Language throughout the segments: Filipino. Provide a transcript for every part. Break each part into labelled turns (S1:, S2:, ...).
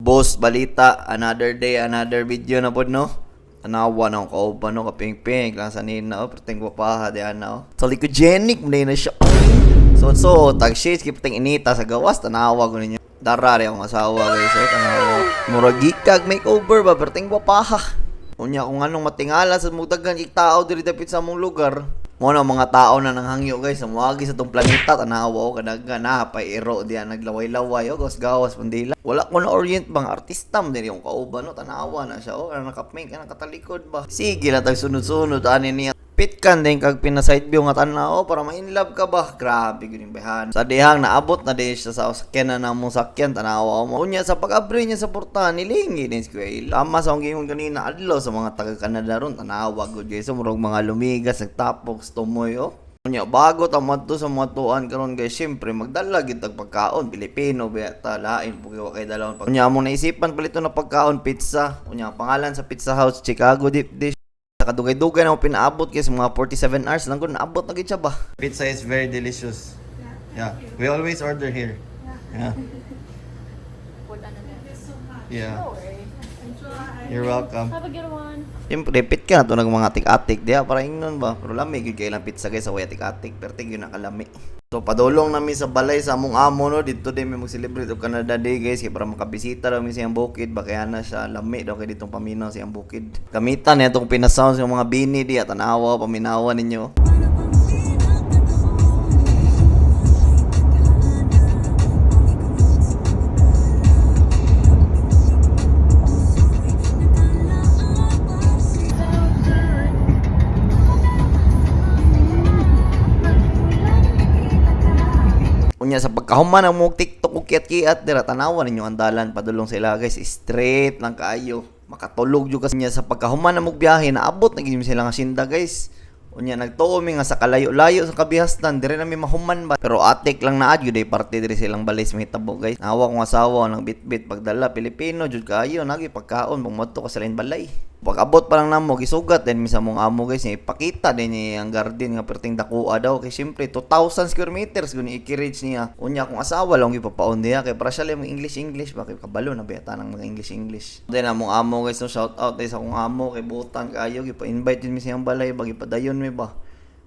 S1: Boss, balita, another day, another video na po, no? Tanawa na akong kauban, no? Kaping-ping, lang sa nina, oh. Perting wapaha, di ano. Salikogenic, muna na siya. So, tag-shades, kipating inita sa gawas, tanawa ko ninyo. Darari akong asawa, guys, oh, tanawa. Muragikag makeover ba, perting wapaha. Unya, kung anong matingala sa mutagan, tao diri dapit sa mong lugar. Muna mga tao na nanghangyo, guys, muagi sa tong planeta, tanawa o kadaga na pairo diyan naglaway-laway o gawas pandila. Wala ko na orient bang artista mo din yung kauban, no? Tanawa na siya o nakapink ka nakatalikod ba. Sige lang tag sunod-sunod ani niya. Pitkan din kag pina-side view nga tanaw para ma-inlove ka ba. Grabe gyud bahan. Sa dihang naabot na din siya sa sakyan na mong sakyan tanawa mo. Unya sa pag-abri niya sa portahan nilingi din square. Tama sa akong gingon kanina adlaw sa mga taga Canada ron tanawa gud guys. Murag mga lumigas nagtapok tumoy o. Unya bago ta madto sa mga tuan karon guys, syempre magdala gid tag pagkaon Pilipino ba ta lain pugi wa kay dalawon pag. Unya mo naisipan palito na pagkaon pizza. Unya pangalan sa Pizza House Chicago deep dish. Kadugay-dugay na ako pinaabot kasi mga 47 hours lang ko naabot na gid siya ba. Pizza is very delicious. Yeah. We always order here. Yeah. Yeah. You're welcome.
S2: Have a good one.
S1: Siyempre, pit ka na ito ng mga atik-atik diya para ingnon ba. Pero lami, yun kayo lang pizza guys sa way atik-atik. Pero tig yun nakalami. So, padulong namin sa balay sa among amo, no. Dito din may mag-celebrate of Canada Day guys. Kaya para makabisita daw siyang bukid. Ba kaya na siya lami daw kayo ditong paminaw siyang bukid. Gamitan niya itong pinasounds yung mga bini diya. Tanawa, paminawa ninyo. Unya sa pagkahuman ang mong TikTok o kiat-kiat dira tanawan ninyo ang dalan padulong sila guys straight lang kaayo makatulog jud kasi niya sa pagkahuman ang mong biyahe naabot na gid sila nga sinda guys. Unya nagtuo mi nga sa kalayo-layo sa kabihastan dire na mi mahuman ba pero atik lang na adyo day parte dire silang balay sa hitabo guys. Nawa kong asawa nang bitbit pagdala Pilipino jud kaayo nagi pagkaon bumoto ka sa lain balay. Pag-abot pa lang namo gisugat din mi sa mong amo guys ni ipakita din niya ang garden nga perting dakuha daw kay syempre 2,000 square meters guni i-reach niya. Unya kung asawa lang gipapaon diha kay para siya lang English bakit kabalo na beta ng mga English. Then among amo guys no shout out sa akong amo kay butan kaayo gipa-invite din mi siyang balay bagi padayon mi ba.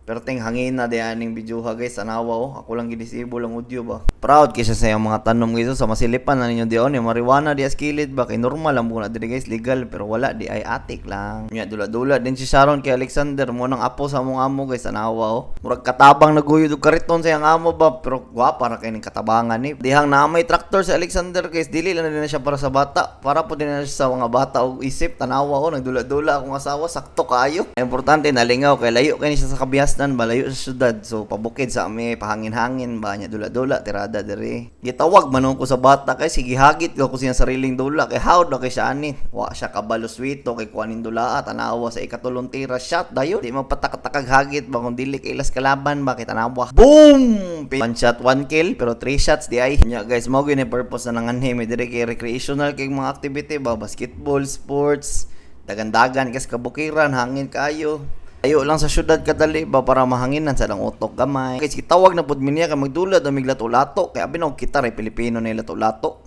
S1: Perting hangin na dianing videoha guys tanawa oh ako lang gi-disable ang audio ba. Proud kasi sa yung mga tanom guys sa masilipan na ninyo dion yung marijuana di as kilid ba kay normal lang muna diri guys legal pero wala di ay atik lang. Nya dula-dula din si Sharon kay Alexander mo nang apo sa among amo guys tanawa oh. Murag katabang naguyod og kariton sa iyang amo ba pero gwapa ra kay ning katabangan ni. Dihang na may tractor si Alexander guys dili lang na siya para sa bata para po din na siya sa mga bata og isip tanawa oh nagdula-dula akong asawa sakto kaayo. Importante nalingaw kay layo kay ni siya sa kabihasnan balayo sa syudad so pabukid sa ami pahangin-hangin ba nya dula-dula tirada diri. Gitawag manon ko sa bata kay sige hagit ko siyang sariling dula kay hawd na kay siya ani. Wa siya kabalo swito kay kuanin dula tanawa sa ikatulong tira shot dayon di magpatak-takag hagit ba kung dili kay ilas kalaban ba kay tanawa. Boom! One shot, one kill pero 3 shots di ay. Nya guys mao gyud ni purpose na nanganhi mi diri kay recreational kay mga activity ba basketball, sports, dagan-dagan kas kabukiran hangin kayo. Ayo lang sa syudad kadali ba para mahanginan sa lang utok gamay. Kay tawag na pud minya kay magdulad og miglato-lato kay abi og kita ray Pilipino na lato-lato.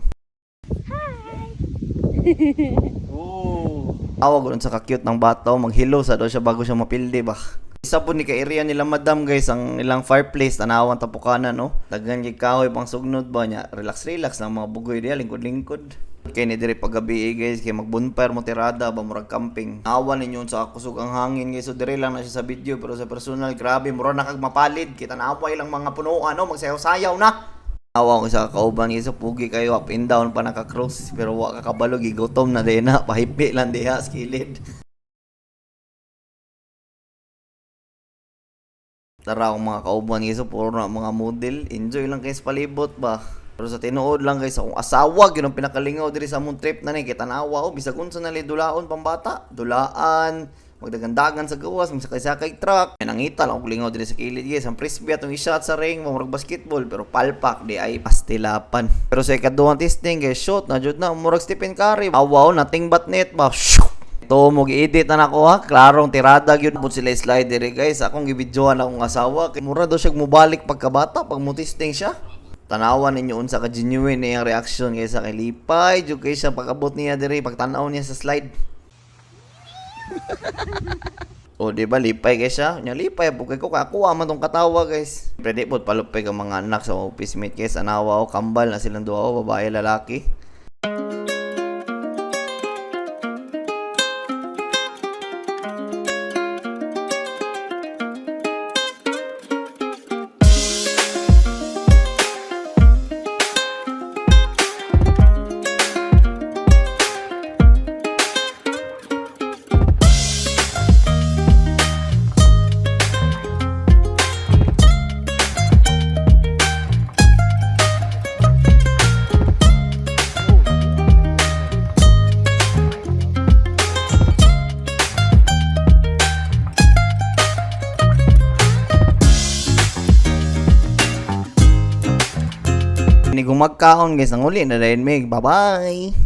S1: Hi. Oh. Tawag ron sa ka-cute ng bata maghilo sa daw siya bago siya mapildi ba. Isa po ni ka area nila madam guys ang ilang fireplace tanawan tapukanan no. Daghan gyud kahoy pang sugnod ba nya. Relax lang mga bugoy diya lingkod-lingkod. Kaya ni diri paggabi guys kay magbonfire mo tirada ba murag camping. Awan ninyo sa kusog ang hangin guys so dire lang na siya sa video pero sa personal grabe mura na kag mapalid kita naaway lang mga punuan no magsayaw-sayaw na. Awa ko sa kauban guys so pugi kayo up and down pa naka-cross pero wa ka kabalo gigutom na din na pahipi lang diha skilid. Tara akong mga kauban guys so puro na mga model enjoy lang kayo sa palibot ba. Pero sa tinuod lang guys, akong asawa, yun ang pinakalingaw diri sa among trip na ni, kita nawa o, bisag unsa na li dulaon pambata, dulaan, magdagandagan sa gawas, magsakay-sakay truck, may nangita lang akong lingaw diri sa kilid guys, ang frisbee atong i-shot sa ring, mamurag basketball, pero palpak, di ay pastilapan. Pero sa ikaduhang testing guys, shoot, na jud na, murag Stephen Curry, awaw, nating batnet ba, shoo! Ito mo gi-edit na nako ha, klarong tirada gyud pud sila slide diri guys, akong gibidyohan akong asawa, kay mura daw siya mubalik pagkabata, pag mo testing siya. Tanawan ninyo unsa ka genuine na yung reaction kaysa kay Lipay jud kay siya pag-abot niya diri pagtan-aw niya sa slide. O di ba lipay kay siya? Nya lipay po kay ko kakuha man tong katawa guys. Pwede po palupay ka mga anak sa office mate guys, anawa o kambal na silang duha o babae lalaki. Ni gumagkaon guys, ang uli na rin mig. Bye-bye!